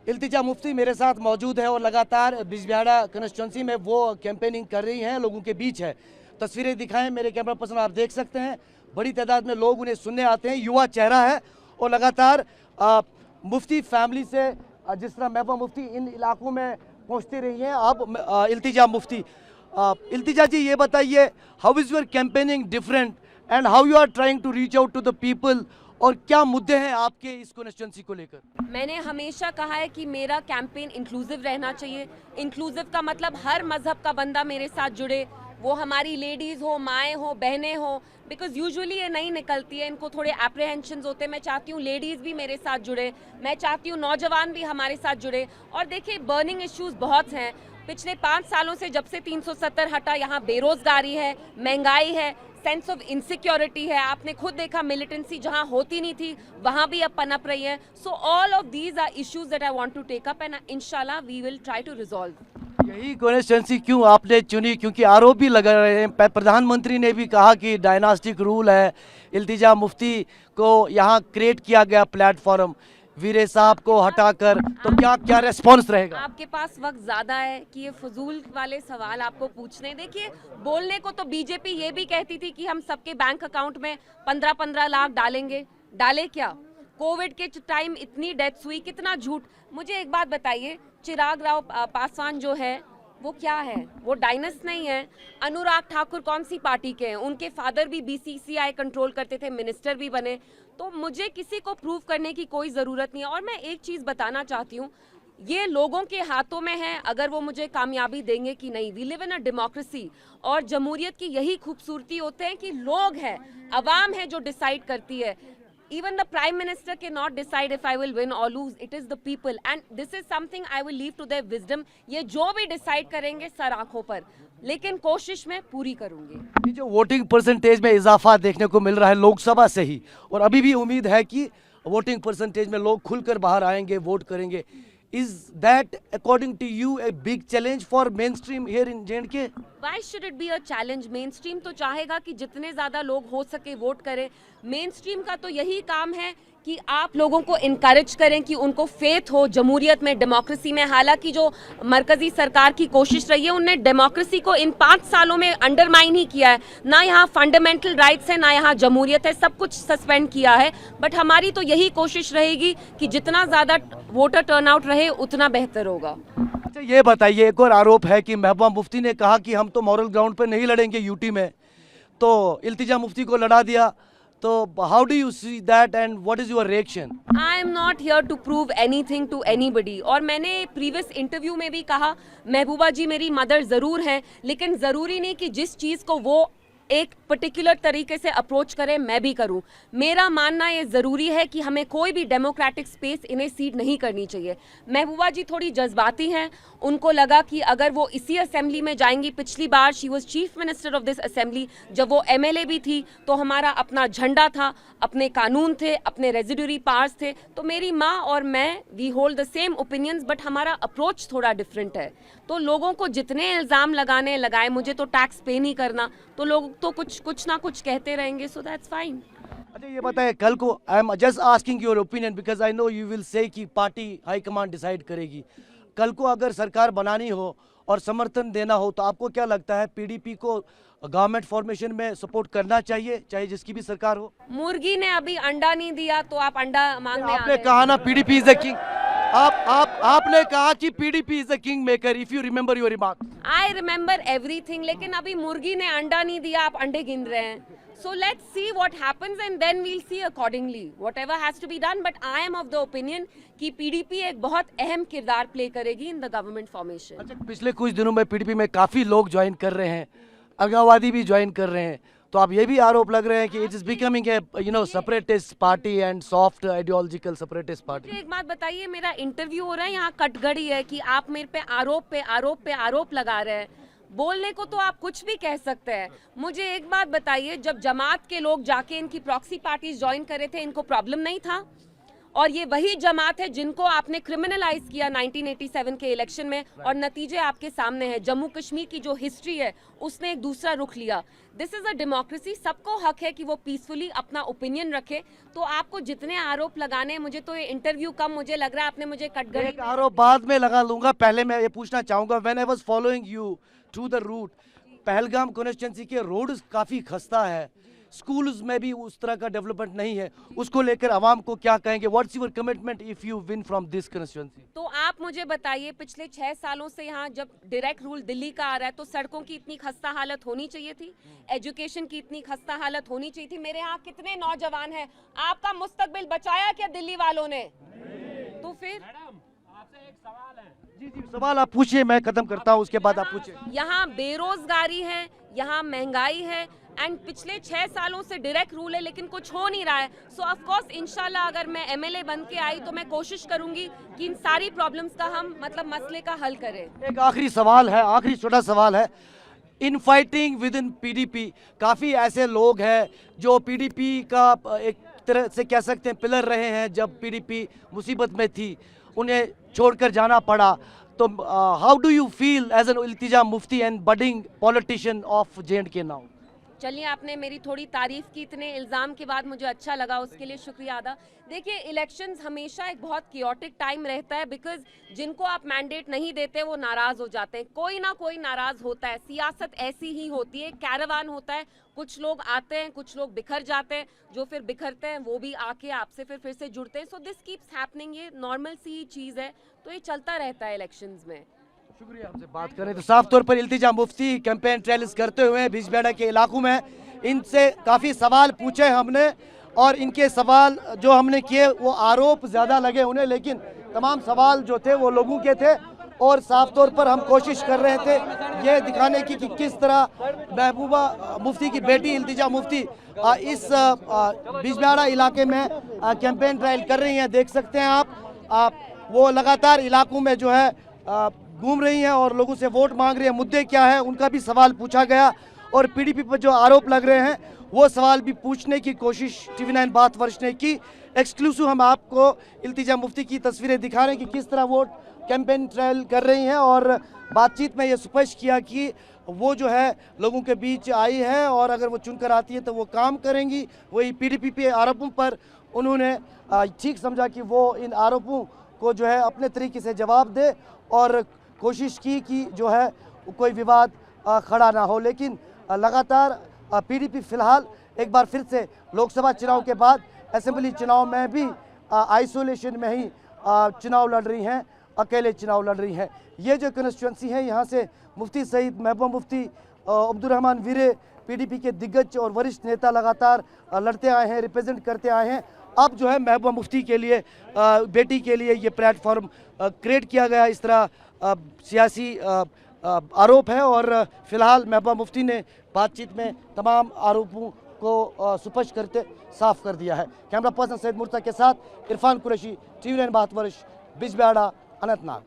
इल्तिजा मुफ्ती मेरे साथ मौजूद है और लगातार बिजबिहाड़ा कंस्टिट्यूंसी में वो कैंपेनिंग कर रही हैं, लोगों के बीच है। तस्वीरें दिखाएं मेरे कैमरा पर्सन, आप देख सकते हैं बड़ी तादाद में लोग उन्हें सुनने आते हैं। युवा चेहरा है और लगातार मुफ्ती फैमिली से जिस तरह महबूबा मुफ्ती इन इलाकों में पहुंचती रही हैं, अब इल्तिजा मुफ्ती। इल्तिजा जी, ये बताइए, how is your campaigning different and how you are trying to reach out to the people, और क्या मुद्दे हैं आपके इस कॉन्स्टिट्यूंसी को लेकर? मैंने हमेशा कहा है कि मेरा कैंपेन इंक्लूसिव रहना चाहिए। इंक्लूसिव का मतलब हर मजहब का बंदा मेरे साथ जुड़े, वो हमारी लेडीज़ हो, माएँ हो, बहनें हो, बिकॉज यूजुअली ये नहीं निकलती है, इनको थोड़े एप्रीहेंशंस होते हैं। मैं चाहती हूँ लेडीज़ भी मेरे साथ जुड़े, मैं चाहती हूँ नौजवान भी हमारे साथ जुड़े। और देखिए, बर्निंग इश्यूज बहुत हैं। पिछले 5 सालों से जब से 370 हटा, यहाँ बेरोजगारी है, महंगाई है, सेंस ऑफ इनसिक्योरिटी है। आपने खुद देखा, मिलिटेंसी जहां होती नहीं थी वहां भी अब पनप रही है। So all of these are issues that I want to take up and इंशाल्लाह we will try to resolve. यही कॉन्स्टिट्यूंसी क्यों आपने चुनी? क्योंकि आरोप भी लगा रहे हैं, प्रधानमंत्री ने भी कहा कि डायनास्टिक रूल है, इल्तिजा मुफ्ती को यहाँ क्रिएट किया गया प्लेटफॉर्म वीरे साहब को हटाकर, तो क्या रेस्पॉन्स रहेगा? आपके पास वक्त ज्यादा है कि ये फजूल वाले सवाल आपको पूछने। देखिए, बोलने को तो बीजेपी ये भी कहती थी कि हम सबके बैंक अकाउंट में 15-15 लाख डालेंगे। डाले क्या? कोविड के टाइम इतनी डेथ्स हुई, कितना झूठ। मुझे एक बात बताइए, चिराग राव पासवान जो है वो क्या है? वो डायनस नहीं है। अनुराग ठाकुर कौन सी पार्टी के हैं? उनके फादर भी बीसीसीआई कंट्रोल करते थे, मिनिस्टर भी बने। तो मुझे किसी को प्रूव करने की कोई ज़रूरत नहीं है। और मैं एक चीज़ बताना चाहती हूँ, ये लोगों के हाथों में है अगर वो मुझे कामयाबी देंगे कि नहीं। We live in a democracy, और जमहूरियत की यही खूबसूरती होते हैं कि लोग हैं, अवाम है जो डिसाइड करती है। Even the Prime Minister cannot decide if I will win or lose. It is the people, and this is something I will leave to their wisdom. ये जो भी डिसाइड करेंगे सर आंखों पर, लेकिन कोशिश मैं पूरी करूंगी। ये जो वोटिंग परसेंटेज में इजाफा देखने को मिल रहा है लोकसभा से ही, और अभी भी उम्मीद है कि वोटिंग परसेंटेज में लोग खुलकर बाहर आएंगे, वोट करेंगे, is that according to you a big challenge for mainstream here in J&K? Why should it be a challenge? Mainstream तो चाहेगा कि जितने ज़्यादा लोग हो सके वोट करें। मेनस्ट्रीम का तो यही काम है कि आप लोगों को इनकरेज करें कि उनको फेथ हो जमहूरियत में, डेमोक्रेसी में। हालांकि जो मरकजी सरकार की कोशिश रही है, उनने डेमोक्रेसी को इन 5 सालों में अंडरमाइन ही किया है। ना यहाँ फंडामेंटल राइट्स है, ना यहाँ जमहूरियत है, सब कुछ सस्पेंड किया है। बट हमारी तो यही कोशिश रहेगी कि जितना ज़्यादा वोटर टर्नआउट रहे उतना बेहतर होगा। अच्छा, ये बताइए, एक और आरोप है कि महबूबा मुफ्ती ने कहा कि हम तो मॉरल ग्राउंड पर नहीं लड़ेंगे यूटी में, तो इल्तिजा मुफ्ती को लड़ा दिया। तो how do you see that and what is your reaction? I am not here to prove anything to anybody. और मैंने प्रीवियस इंटरव्यू में भी कहा, महबूबा जी मेरी मदर ज़रूर है, लेकिन ज़रूरी नहीं कि जिस चीज़ को वो एक पर्टिकुलर तरीके से अप्रोच करें मैं भी करूं। मेरा मानना ये ज़रूरी है कि हमें कोई भी डेमोक्रेटिक स्पेस इन्हें सीड नहीं करनी चाहिए। महबूबा जी थोड़ी जज्बाती हैं, उनको लगा कि अगर वो इसी असेंबली में जाएंगी, पिछली बार she was chief minister of this assembly, जब वो एमएलए भी थी, तो हमारा अपना झंडा था, अपने कानून थे, अपने रेजिडरी पावर्स थे। तो मेरी माँ और मैं, we hold the same opinions, but हमारा अप्रोच थोड़ा डिफरेंट है। तो लोगों को जितने इल्ज़ाम लगाए, मुझे तो टैक्स पे नहीं करना, तो लोग तो कुछ ना कुछ कहते रहेंगे, सो दैट्स फाइन। अच्छा, ये बताएं, कल को I am just asking your opinion because I know you will say कि पार्टी हाईकमान डिसाइड करेगी। कल को अगर सरकार बनानी हो और समर्थन देना हो, तो आपको क्या लगता है पीडीपी को गवर्नमेंट फॉर्मेशन में सपोर्ट करना चाहिए, चाहे जिसकी भी सरकार हो? मुर्गी ने अभी अंडा नहीं दिया तो आप अंडा मांगने आ आपने कहा ना पीडीपी इज द किंग, आपने कहा कि PDP is the king maker, if you remember your remark. I remember everything, लेकिन अभी मुर्गी ने अंडा नहीं दिया, आप अंडे गिन रहे हैं। So let's see what happens and then we'll see accordingly whatever has to be done. But I am of the opinion कि PDP एक बहुत अहम किरदार प्ले करेगी in the government formation. अच्छा, पिछले कुछ दिनों में पीडीपी में काफी लोग ज्वाइन कर रहे हैं, अलगाववादी भी ज्वाइन कर रहे हैं, तो आप ये भी आरोप लग रहे हैं कि it is becoming a separatist party and soft ideological separatist party. एक बात बताइए, मेरा इंटरव्यू हो रहा है, यहाँ कटघड़ी है कि आप मेरे पे आरोप लगा रहे हैं। बोलने को तो आप कुछ भी कह सकते हैं। मुझे एक बात बताइए, जब जमात के लोग जाके इनकी प्रॉक्सी पार्टीज ज्वाइन करे थे, इनको प्रॉब्लम नहीं था? और ये वही जमात है जिनको आपने क्रिमिनलाइज किया 1987 के इलेक्शन में, और नतीजे आपके सामने हैं। जम्मू कश्मीर की जो हिस्ट्री है उसने एक दूसरा रुख लिया। दिस इज अ डेमोक्रेसी, सबको हक है कि वो पीसफुली अपना ओपिनियन रखे। तो आपको जितने आरोप लगाने हैं, मुझे तो ये इंटरव्यू कम मुझे लग रहा है आपने मुझे कटघरे एक आरोप बाद में लगा लूंगा, पहले मैं ये पूछना चाहूंगा, when I was following you through the route, Pahalgam constituency के रोड्स काफी खस्ता है, स्कूल्स में भी उस तरह का डेवलपमेंट नहीं है, उसको लेकर आवाम को क्या कहेंगे? What's your commitment if you win from this constituency? तो आप मुझे बताइए, पिछले 6 सालों से यहाँ जब डायरेक्ट रूल दिल्ली का आ रहा है तो सड़कों की इतनी खस्ता हालत होनी चाहिए थी? एजुकेशन की इतनी खस्ता हालत होनी चाहिए थी? मेरे यहाँ कितने नौजवान हैं, आपका मुस्तकबिल बचाया क्या दिल्ली वालों ने? तो फिर आपसे एक सवाल है। जी जी, सवाल आप पूछिए, मैं खत्म करता हूँ, उसके बाद आप पूछिए। यहाँ बेरोजगारी है, यहाँ महंगाई है, एंड पिछले 6 सालों से डायरेक्ट रूल है लेकिन कुछ हो नहीं रहा है। सो ऑफ कोर्स इंशाल्लाह अगर मैं एमएलए बन के आई तो मैं कोशिश करूंगी कि इन सारी प्रॉब्लम्स का हम मतलब मसले का हल करें। एक आखिरी सवाल है, आखिरी छोटा सवाल है, in fighting with in PDP काफ़ी ऐसे लोग हैं जो पीडीपी का एक तरह से कह सकते हैं पिलर रहे हैं, जब पीडीपी मुसीबत में थी उन्हें छोड़कर जाना पड़ा, तो how do you feel as an Iltija Mufti and budding politician of J and K now? चलिए, आपने मेरी थोड़ी तारीफ की, इतने इल्ज़ाम के बाद मुझे अच्छा लगा, उसके लिए शुक्रिया अदा। देखिए, इलेक्शंस हमेशा एक बहुत कियोटिक टाइम रहता है, बिकॉज जिनको आप मैंडेट नहीं देते वो नाराज़ हो जाते हैं, कोई ना कोई नाराज़ होता है। सियासत ऐसी ही होती है, कैरावान होता है, कुछ लोग आते हैं, कुछ लोग बिखर जाते हैं, जो फिर बिखरते हैं वो भी आके आपसे फिर से जुड़ते हैं। सो दिस कीप्स हैपनिंग, ये नॉर्मल सी चीज़ है, तो ये चलता रहता है इलेक्शंस में। शुक्रिया। हमसे बात करें तो साफ तौर पर इल्तिजा मुफ्ती कैंपेन ट्रायल्स करते हुए बिजबेड़ा के इलाकों में, इनसे काफ़ी सवाल पूछे हमने, और इनके सवाल जो हमने किए वो आरोप ज़्यादा लगे उन्हें, लेकिन तमाम सवाल जो थे वो लोगों के थे, और साफ तौर पर हम कोशिश कर रहे थे ये दिखाने की कि किस तरह महबूबा मुफ्ती की बेटी इल्तिजा मुफ्ती इस बिजबेड़ा इलाके में कैंपेन ट्रायल कर रही हैं। देख सकते हैं आप वो लगातार इलाकों में जो है घूम रही हैं और लोगों से वोट मांग रही हैं। मुद्दे क्या है उनका भी सवाल पूछा गया, और पीडीपी पर जो आरोप लग रहे हैं वो सवाल भी पूछने की कोशिश TV9 बात वर्ष ने की। एक्सक्लूसिव हम आपको इल्तिजा मुफ्ती की तस्वीरें दिखा रहे हैं कि किस तरह वो कैंपेन ट्रायल कर रही हैं, और बातचीत में ये स्पष्ट किया कि वो जो है लोगों के बीच आई है, और अगर वो चुनकर आती है तो वो काम करेंगी। वही पीडीपी पे आरोपों पर उन्होंने ठीक समझा कि वो इन आरोपों को जो है अपने तरीके से जवाब दे, और कोशिश की कि जो है कोई विवाद खड़ा ना हो। लेकिन लगातार पीडीपी फिलहाल एक बार फिर से लोकसभा चुनाव के बाद असेंबली चुनाव में भी आइसोलेशन में ही चुनाव लड़ रही हैं, अकेले चुनाव लड़ रही हैं। ये जो कॉन्स्टिट्यूंसी है, यहाँ से मुफ्ती सईद महबूबा मुफ्ती अब्दुर्रहमान वीरे पीडीपी के दिग्गज और वरिष्ठ नेता लगातार लड़ते आए हैं, रिप्रेजेंट करते आए हैं। अब जो है महबूबा मुफ्ती के लिए बेटी के लिए ये प्लेटफॉर्म क्रिएट किया गया, इस तरह सियासी आरोप है, और फिलहाल महबूबा मुफ्ती ने बातचीत में तमाम आरोपों को स्पष्ट करते साफ कर दिया है। कैमरा पर्सन सैयद मुर्तज़ा के साथ इरफान कुरैशी, TV9 बात वर्ष, बिजबेड़ा, अनंतनाग।